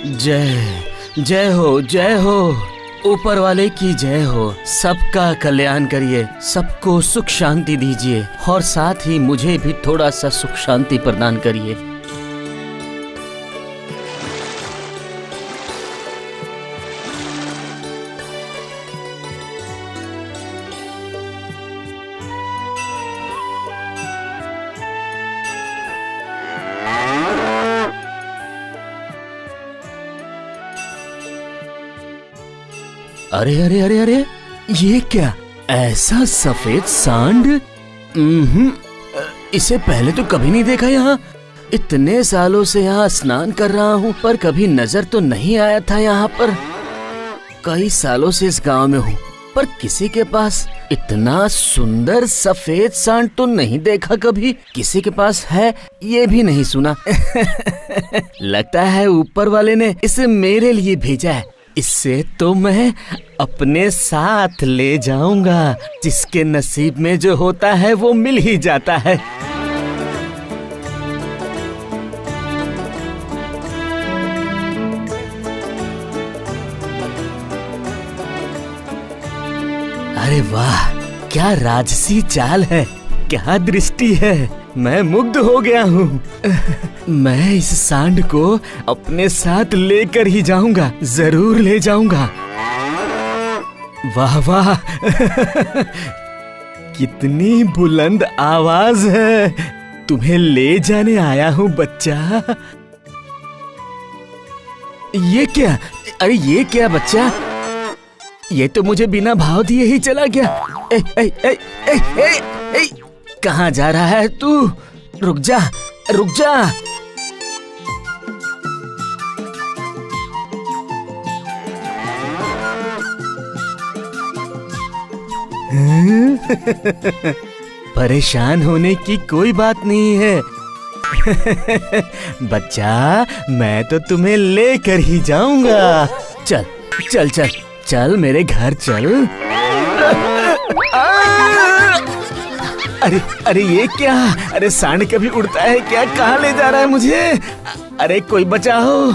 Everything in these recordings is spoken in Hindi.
जय जय हो, जय हो। ऊपर वाले की जय हो। सबका कल्याण करिए, सबको सुख शांति दीजिए और साथ ही मुझे भी थोड़ा सा सुख शांति प्रदान करिए। अरे अरे अरे अरे, ये क्या ऐसा सफेद सांड? इसे पहले तो कभी नहीं देखा यहाँ। इतने सालों से यहाँ स्नान कर रहा हूँ पर कभी नजर तो नहीं आया था यहाँ पर। कई सालों से इस गांव में हूँ पर किसी के पास इतना सुंदर सफेद सांड तो नहीं देखा कभी। किसी के पास है ये भी नहीं सुना। लगता है ऊपर वाले ने इसे मेरे लिए भेजा है। इससे तो मैं अपने साथ ले जाऊंगा। जिसके नसीब में जो होता है वो मिल ही जाता है। अरे वाह, क्या राजसी चाल है, क्या दृष्टि है। मैं मुग्ध हो गया हूँ। मैं इस सांड को अपने साथ लेकर ही जाऊंगा, जरूर ले जाऊंगा। वाह वाह, कितनी बुलंद आवाज है। तुम्हें ले जाने आया हूँ बच्चा। ये क्या? अरे ये क्या बच्चा? ये तो मुझे बिना भाव दिए ही चला गया। ए, ए, ए, ए, ए, ए, कहाँ जा रहा है तू? रुक जा, रुक जा। परेशान होने की कोई बात नहीं है। बच्चा, मैं तो तुम्हें लेकर ही जाऊंगा। चल चल चल चल, मेरे घर चल। अरे अरे ये क्या? अरे सांड कभी उड़ता है क्या? कहाँ ले जा रहा है मुझे? अरे कोई बचाओ।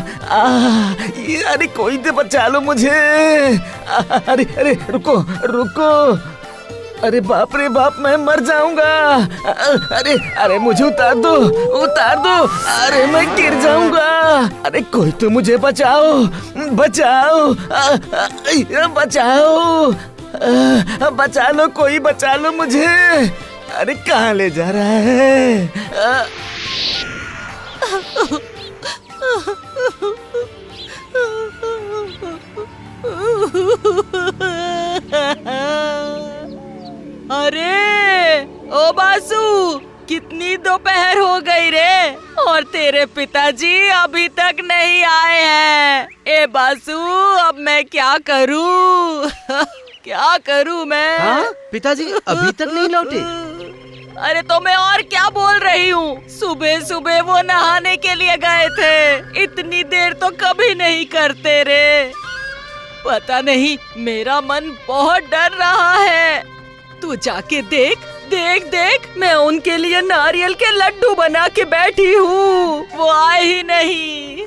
अरे कोई तो बचा लो मुझे। अरे अरे रुको रुको। अरे बाप रे बाप, मैं मर जाऊंगा। अरे अरे मुझे उतार दो, उतार दो। अरे मैं गिर जाऊंगा। अरे कोई तो मुझे बचाओ, बचाओ, बचाओ, बचा लो, कोई बचा लो मुझे। अरे कहाँ ले जा रहा है? अरे ओ बासु, कितनी दोपहर हो गई रे और तेरे पिताजी अभी तक नहीं आए हैं। ए बासु, अब मैं क्या करूं? क्या करूं मैं? हाँ, पिताजी अभी तक नहीं लौटे। अरे तो मैं और क्या बोल रही हूँ। सुबह सुबह वो नहाने के लिए गए थे। इतनी देर तो कभी नहीं करते रे। पता नहीं, मेरा मन बहुत डर रहा है। तू जाके देख, देख देख, मैं उनके लिए नारियल के लड्डू बना के बैठी हूँ। वो आए ही नहीं।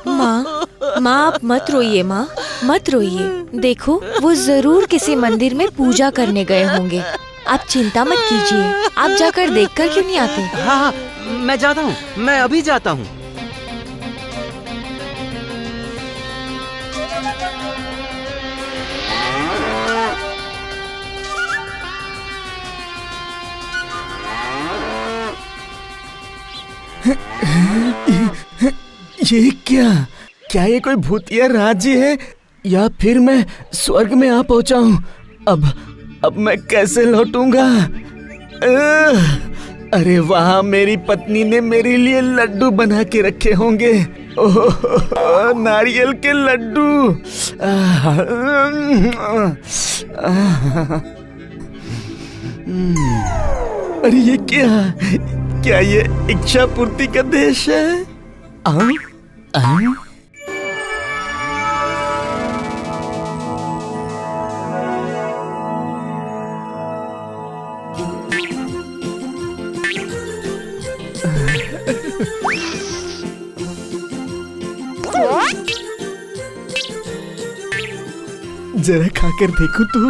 माँ, माँ आप मत रोइए माँ, मत रोइए। देखो वो जरूर किसी मंदिर में पूजा करने गए होंगे। आप चिंता मत कीजिए। आप जाकर देखकर क्यों नहीं आते? हाँ हाँ, मैं जाता हूँ, मैं अभी जाता हूँ। ये क्या? क्या ये कोई भूतिया राज्य है या फिर मैं स्वर्ग में आ पहुंचा हूँ? अब मैं कैसे लौटूंगा? अरे वहाँ मेरी पत्नी ने मेरे लिए लड्डू बना के रखे होंगे। ओह, नारियल के लड्डू। अरे ये क्या ये इच्छा पूर्ति का देश है? जरा खाकर देखो तो।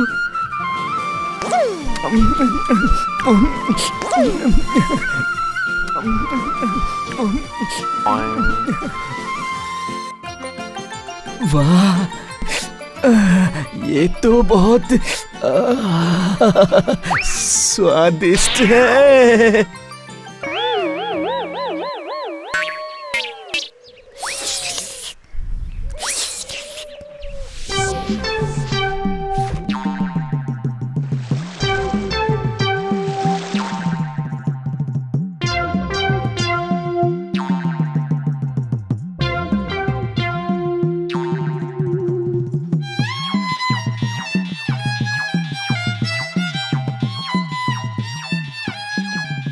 वाह, ये तो बहुत स्वादिष्ट है।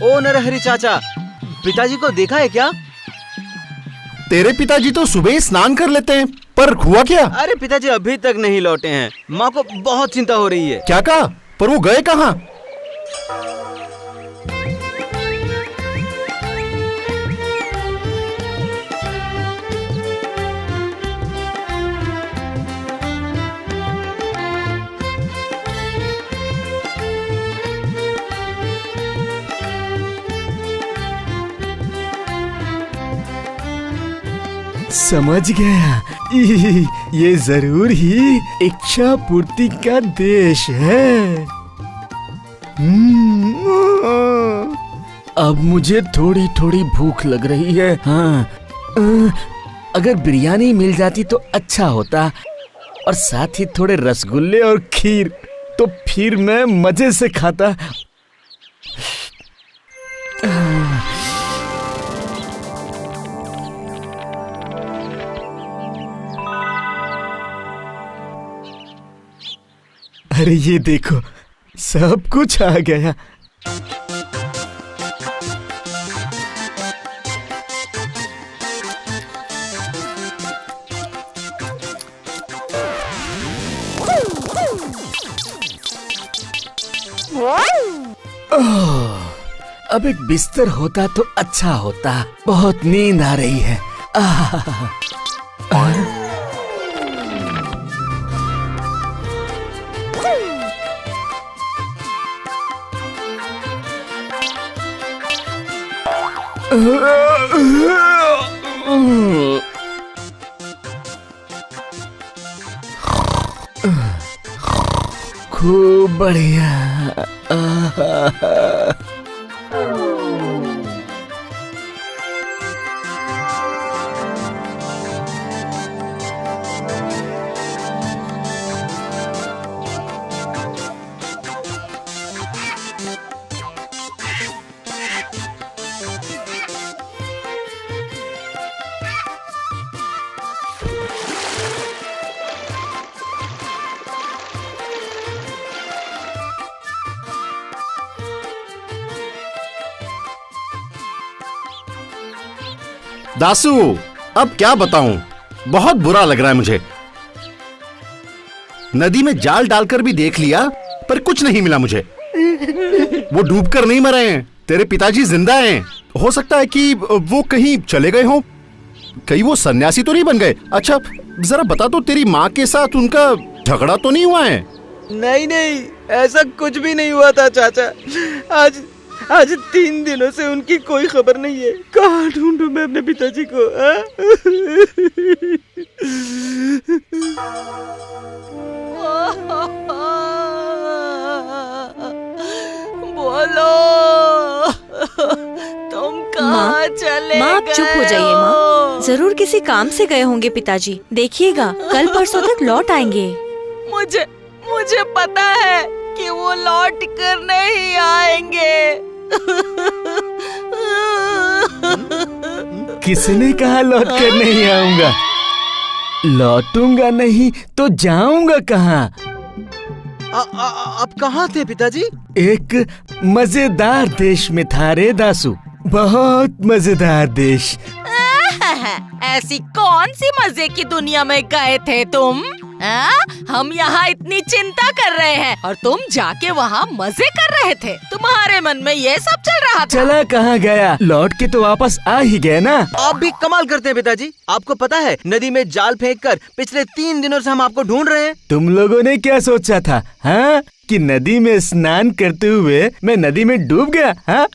ओ नरहरि चाचा, पिताजी को देखा है क्या? तेरे पिताजी तो सुबह ही स्नान कर लेते हैं, पर हुआ क्या? अरे पिताजी अभी तक नहीं लौटे हैं। माँ को बहुत चिंता हो रही है। क्या कहा? पर वो गए कहाँ? समझ गया, ये जरूर ही इच्छा पूर्ति का देश है। अब मुझे थोड़ी थोड़ी भूख लग रही है। हाँ, अगर बिरयानी मिल जाती तो अच्छा होता, और साथ ही थोड़े रसगुल्ले और खीर, तो फिर मैं मजे से खाता। अरे ये देखो, सब कुछ आ गया। अब एक बिस्तर होता तो अच्छा होता। बहुत नींद आ रही है। खूब बढ़िया। दासू, अब क्या बताऊं, बहुत बुरा लग रहा है मुझे। नदी में जाल डालकर भी देख लिया, पर कुछ नहीं मिला मुझे। वो डूबकर नहीं मरे हैं, तेरे पिताजी जिंदा हैं। हो सकता है कि वो कहीं चले गए हों। कहीं वो सन्यासी तो नहीं बन गए? अच्छा जरा बता तो, तेरी माँ के साथ उनका झगड़ा तो नहीं हुआ है? नहीं नहीं, ऐसा कुछ भी नहीं हुआ था चाचा। आज 3 दिनों से उनकी कोई खबर नहीं है। कहाँ ढूंढूं मैं अपने पिताजी को? बोलो, तुम कहाँ चले? माँ आप चुप हो जाइए माँ, जरूर किसी काम से गए होंगे पिताजी। देखिएगा कल परसों तक लौट आएंगे। मुझे पता है कि वो लौट कर नहीं आएंगे। किसने कहा लौट कर नहीं आऊंगा? लौटूंगा नहीं तो जाऊंगा कहाँ? आप कहाँ थे पिताजी? एक मजेदार देश में था रे दासू, बहुत मजेदार देश। ऐसी कौन सी मजे की दुनिया में गए थे तुम? हम यहाँ इतनी चिंता कर रहे हैं और तुम जाके वहाँ मजे कर रहे थे। तुम्हारे मन में ये सब चल रहा था। चला कहाँ गया, लौट के तो वापस आ ही गए ना। आप भी कमाल करते हैं पिताजी। आपको पता है नदी में जाल फेंककर पिछले 3 दिनों से हम आपको ढूंढ रहे हैं। तुम लोगों ने क्या सोचा था, हाँ, कि नदी में स्नान करते हुए मैं नदी में डूब गया, हाँ?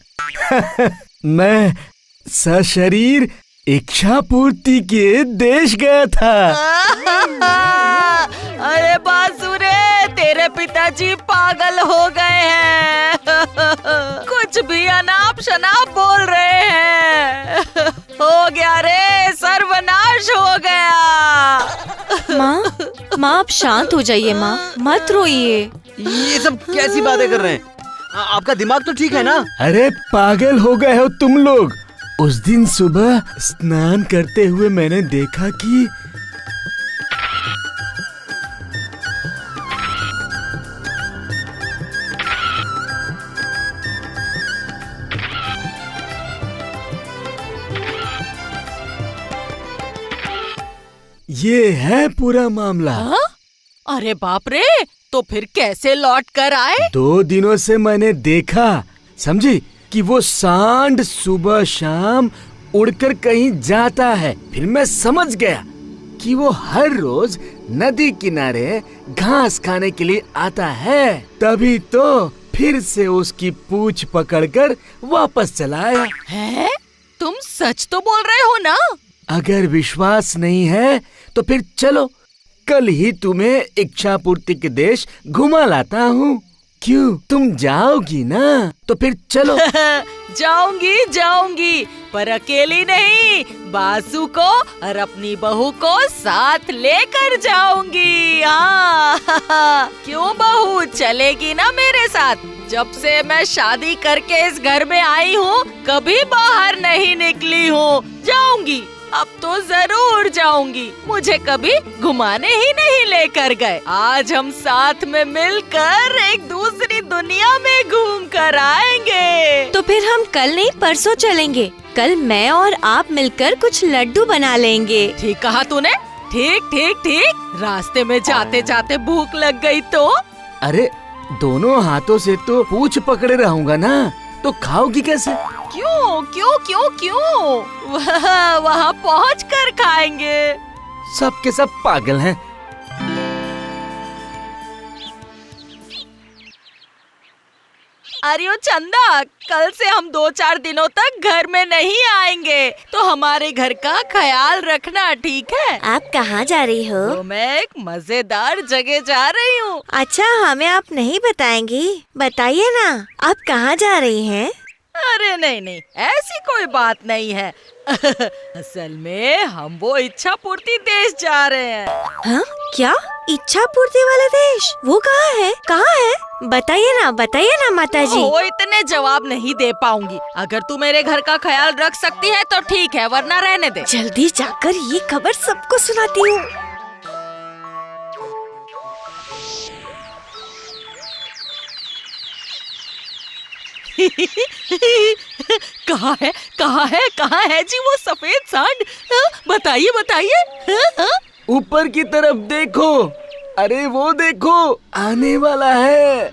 मैं सशरीर इच्छा पूर्ति के देश गया था। अरे बासुरे, तेरे पिताजी पागल हो गए हैं। कुछ भी अनाप शनाप बोल रहे हैं। हो गया रे, सर्वनाश हो गया। माँ आप शांत हो जाइए माँ, मत रोइए। ये सब कैसी बातें कर रहे हैं? आपका दिमाग तो ठीक है ना? अरे पागल हो गए हो तुम लोग। उस दिन सुबह स्नान करते हुए मैंने देखा कि ये है पूरा मामला। अरे बाप रे, तो फिर कैसे लौट कर आए? 2 दिनों से मैंने देखा, समझी, कि वो सांड सुबह शाम उड़कर कहीं जाता है। फिर मैं समझ गया कि वो हर रोज नदी किनारे घास खाने के लिए आता है। तभी तो फिर से उसकी पूंछ पकड़कर वापस चला आया। हैं? तुम सच तो बोल रहे हो ना? अगर विश्वास नहीं है तो फिर चलो, कल ही तुम्हें इच्छा पूर्ति के देश घुमा लाता हूँ। क्यों, तुम जाओगी ना? तो फिर चलो। जाऊंगी, पर अकेली नहीं, बासु को और अपनी बहू को साथ लेकर जाऊंगी। हाँ। क्यों बहू, चलेगी ना मेरे साथ? जब से मैं शादी करके इस घर में आई हूँ कभी बाहर नहीं निकली हूँ। जाऊंगी, अब तो जरूर जाऊंगी। मुझे कभी घुमाने ही नहीं लेकर गए। आज हम साथ में मिलकर एक दूसरी दुनिया में घूम कर आएंगे। तो फिर हम कल नहीं परसों चलेंगे। कल मैं और आप मिलकर कुछ लड्डू बना लेंगे। ठीक कहा तूने। ठीक। रास्ते में जाते जाते भूख लग गई तो? अरे दोनों हाथों से तो पूंछ पकड़े रहूंगा ना, तो खाओगी कैसे? क्यों? वहाँ पहुँच कर खाएंगे। सब के सब पागल हैं। अरे ओ चंदा, कल से हम 2-4 दिनों तक घर में नहीं आएंगे, तो हमारे घर का ख्याल रखना, ठीक है? आप कहाँ जा रही हो? तो मैं एक मजेदार जगह जा रही हूँ। अच्छा, हमें आप नहीं बताएंगी? बताइए ना, आप कहाँ जा रही हैं? अरे नहीं, ऐसी कोई बात नहीं है। असल में हम वो इच्छा पूर्ति देश जा रहे हैं। हाँ? क्या? इच्छा पूर्ति वाला देश? वो कहाँ है? बताइए ना माताजी। वो इतने जवाब नहीं दे पाऊंगी। अगर तू मेरे घर का ख्याल रख सकती है तो ठीक है, वरना रहने दे। जल्दी जाकर ये खबर सबको सुनाती हूँ। कहाँ है जी वो सफेद सांड? बताइए। ऊपर की तरफ देखो। अरे वो देखो, आने वाला है।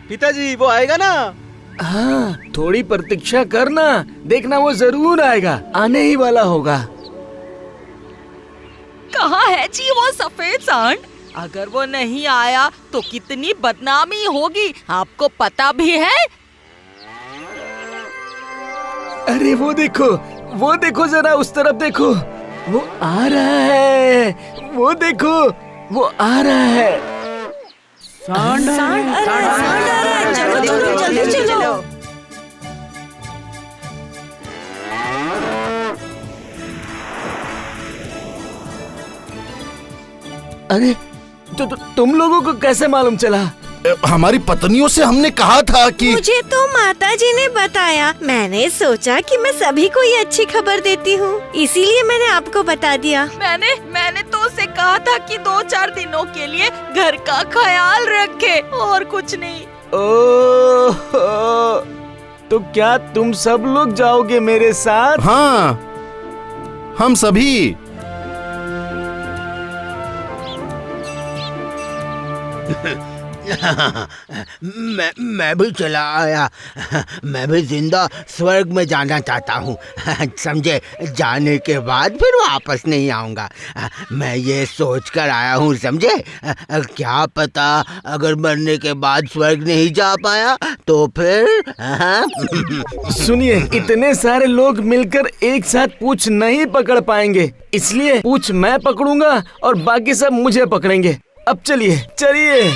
पिताजी वो आएगा ना? हाँ, थोड़ी प्रतीक्षा करना, देखना वो जरूर आएगा, आने ही वाला होगा। कहाँ है जी वो सफेद सांड? अगर वो नहीं आया तो कितनी बदनामी होगी, आपको पता भी है? अरे वो देखो जरा, उस तरफ देखो, वो आ रहा है। वो देखो, वो आ रहा है। सांड आ रहा है। चलो, जल्दी चलो। अरे तो तुम लोगों को कैसे मालूम चला? हमारी पत्नियों से हमने कहा था कि मुझे तो माताजी ने बताया। मैंने सोचा कि मैं सभी को ये अच्छी खबर देती हूँ, इसीलिए मैंने आपको बता दिया। मैंने तो उसे कहा था कि 2-4 दिनों के लिए घर का ख्याल रखे, और कुछ नहीं। ओह, तो क्या तुम सब लोग जाओगे मेरे साथ? हाँ, हम सभी। मैं भी चला आया। मैं भी जिंदा स्वर्ग में जाना चाहता हूँ, समझे। जाने के बाद फिर वापस नहीं आऊँगा। मैं ये सोच कर आया हूँ, समझे। क्या पता अगर मरने के बाद स्वर्ग नहीं जा पाया तो फिर। सुनिए, इतने सारे लोग मिलकर एक साथ पूंछ नहीं पकड़ पाएंगे, इसलिए पूंछ मैं पकड़ूंगा और बाकी सब मुझे पकड़ेंगे। अब चलिए चलिए।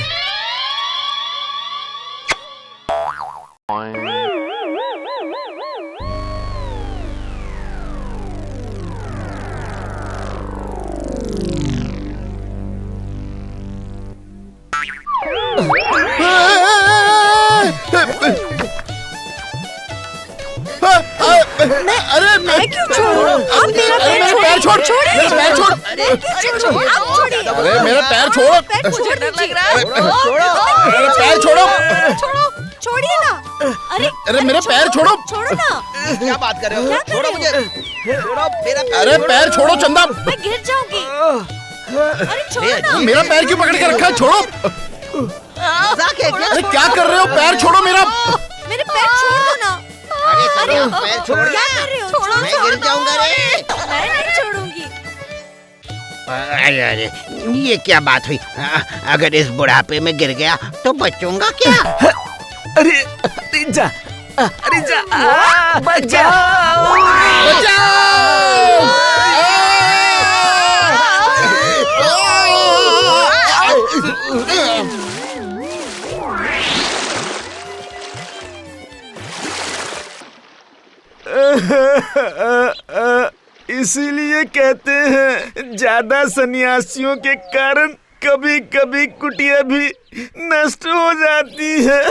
अरे मैं क्यों छोड़ूं? आप मेरा पैर छोड़, मेरा पैर छोड़। अरे मेरा पैर छोड़ो, मुझे डर लग रहा है। मेरा पैर छोड़ो। छोड़िए ना। अरे मेरा पैर छोड़ो। छोड़ो ना। क्या बात कर रहे हो? छोड़ो मुझे। छोड़ो मेरा पैर। अरे पैर छोड़ो चंदा। मैं गिर जाऊंगी। अरे छोड़ो ना। मेरा पैर क्यों पकड़ के रखा है? छोड़ो। मजाक है क्या? अरे क्या कर रहे हो? पैर छोड़ो मेरा। मेरे पैर छोड़ दो ना। अरे पैर छोड़। क्या कर रहे हो? छोड़ो। मैं गिर जाऊंगा रे। मैं नहीं छोड़ूंगी। अरे ये क्या बात हुई? अगर इस बुढ़ापे में गिर गया तो बचूंगा क्या? अरे जा, अरे जा, बचाओ, इसीलिए कहते हैं ज्यादा सन्यासियों के कारण कभी कभी कुटिया भी नष्ट हो जाती है।